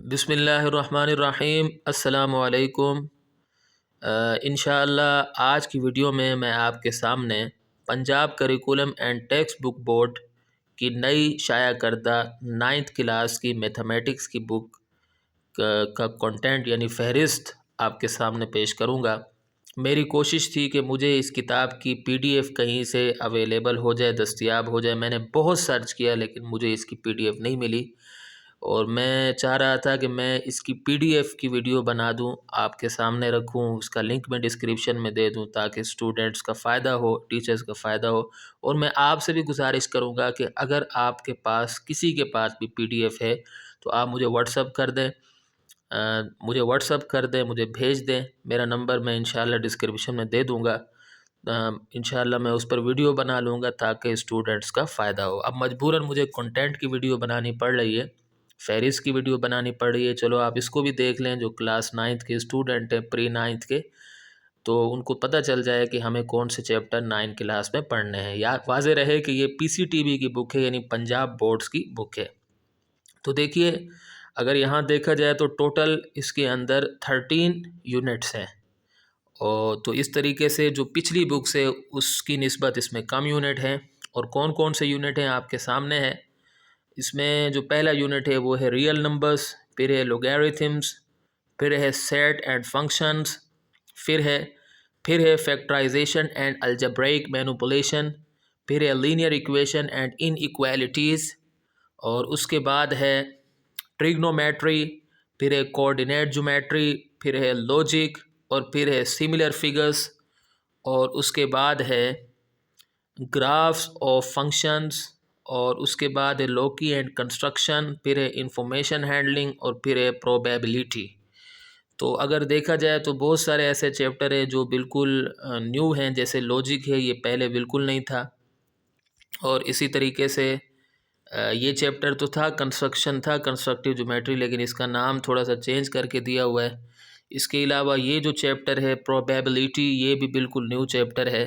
बिस्मिल्लाहिर्रहमानिर्रहीम। अस्सलामु अलैकुम। इंशाअल्लाह आज की वीडियो में मैं आपके सामने Punjab curriculum and text book board की नई शाया करदा 9th क्लास की मैथमेटिक्स की बुक का कंटेंट यानी फ़हरिस्त आपके सामने पेश करूँगा। मेरी कोशिश थी कि मुझे इस किताब की PDF कहीं से अवेलेबल हो जाए, दस्तयाब हो जाए। मैंने बहुत सर्च किया लेकिन मुझे इसकी PDF नहीं मिली और मैं चाह रहा था कि मैं इसकी PDF की वीडियो बना दूं, आपके सामने रखूं, उसका लिंक मैं डिस्क्रिप्शन में दे दूं ताकि स्टूडेंट्स का फ़ायदा हो, टीचर्स का फ़ायदा हो। और मैं आपसे भी गुजारिश करूंगा कि अगर आपके पास किसी के पास भी PDF है तो आप मुझे व्हाट्सअप कर दें, मुझे भेज दें। मेरा नंबर मैं इंशाल्लाह डिस्क्रिप्शन में दे दूँगा। इंशाल्लाह मैं उस पर वीडियो बना लूँगा ताकि स्टूडेंट्स का फ़ायदा हो। अब मजबूरन मुझे कंटेंट की वीडियो बनानी पड़ रही है, फ़हरिस्त की वीडियो बनानी पड़ रही है। चलो आप इसको भी देख लें, जो क्लास 9th के स्टूडेंट हैं, प्री 9th के, तो उनको पता चल जाए कि हमें कौन से चैप्टर 9 क्लास में पढ़ने हैं। या वाज़ेह रहे कि ये PCTB की बुक है, यानी पंजाब बोर्ड्स की बुक है। तो देखिए, अगर यहाँ देखा जाए तो टोटल इसके अंदर 13 यूनिट्स हैं। और तो इस तरीके से जो पिछली बुक से उसकी निस्बत इसमें कम यूनिट हैं। और कौन कौन से यूनिट हैं आपके सामने है। इसमें जो पहला यूनिट है वो है रियल नंबर्स, फिर है लोगैरिथम्स, फिर है सेट एंड फंक्शंस, फिर है फैक्टराइजेशन एंड अलजेब्रिक मैनिपुलेशन, फिर है लीनियर इक्वेशन एंड इनइक्वालिटीज़, और उसके बाद है ट्रिग्नोमेट्री, फिर है कोऑर्डिनेट ज्योमेट्री, फिर है लॉजिक, और फिर है सिमिलर फिगर्स, और उसके बाद है ग्राफ्स ऑफ फंक्शंस, और उसके बाद है लोकी एंड कंस्ट्रक्शन, फिर है इंफॉर्मेशन हैंडलिंग, और फिर है प्रोबेबिलिटी। तो अगर देखा जाए तो बहुत सारे ऐसे चैप्टर हैं जो बिल्कुल न्यू हैं, जैसे लॉजिक है, ये पहले बिल्कुल नहीं था। और इसी तरीके से ये चैप्टर तो था, कंस्ट्रक्शन था, कंस्ट्रक्टिव ज्योमेट्री, लेकिन इसका नाम थोड़ा सा चेंज करके दिया हुआ है। इसके अलावा ये जो चैप्टर है प्रोबेबिलिटी, ये भी बिल्कुल न्यू चैप्टर है।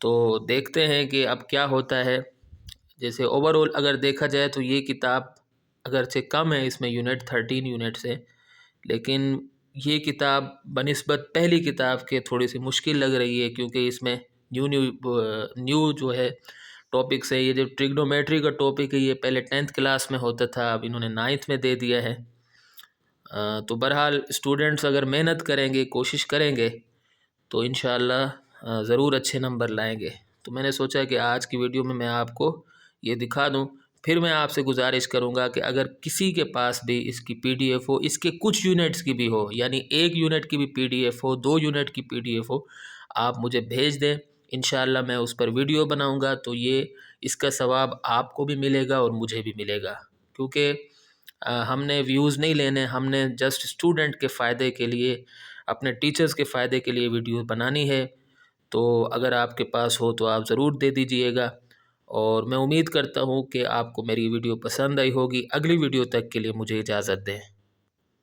तो देखते हैं कि अब क्या होता है। जैसे ओवरऑल अगर देखा जाए तो ये किताब अगरचे कम है, इसमें यूनिट 13 यूनिट्स है, लेकिन ये किताब बनिस्बत पहली किताब के थोड़ी सी मुश्किल लग रही है, क्योंकि इसमें न्यू जो है टॉपिक्स है। ये जो ट्रिग्नोमेट्री का टॉपिक है ये पहले 10th क्लास में होता था, अब इन्होंने 9th में दे दिया है। तो बहरहाल स्टूडेंट्स अगर मेहनत करेंगे, कोशिश करेंगे, तो इंशाअल्लाह ज़रूर अच्छे नंबर लाएंगे। तो मैंने सोचा कि आज की वीडियो में मैं आपको ये दिखा दूं। फिर मैं आपसे गुजारिश करूंगा कि अगर किसी के पास भी इसकी PDF हो, इसके कुछ यूनिट्स की भी हो, यानी 1 यूनिट की भी PDF हो, 2 यूनिट की PDF हो, आप मुझे भेज दें। इंशाअल्लाह मैं उस पर वीडियो बनाऊंगा, तो ये इसका सवाब आपको भी मिलेगा और मुझे भी मिलेगा, क्योंकि हमने व्यूज़ नहीं लेने, हमने जस्ट स्टूडेंट के फ़ायदे के लिए, अपने टीचर्स के फ़ायदे के लिए वीडियो बनानी है। तो अगर आपके पास हो तो आप ज़रूर दे दीजिएगा, और मैं उम्मीद करता हूँ कि आपको मेरी वीडियो पसंद आई होगी। अगली वीडियो तक के लिए मुझे इजाज़त दें।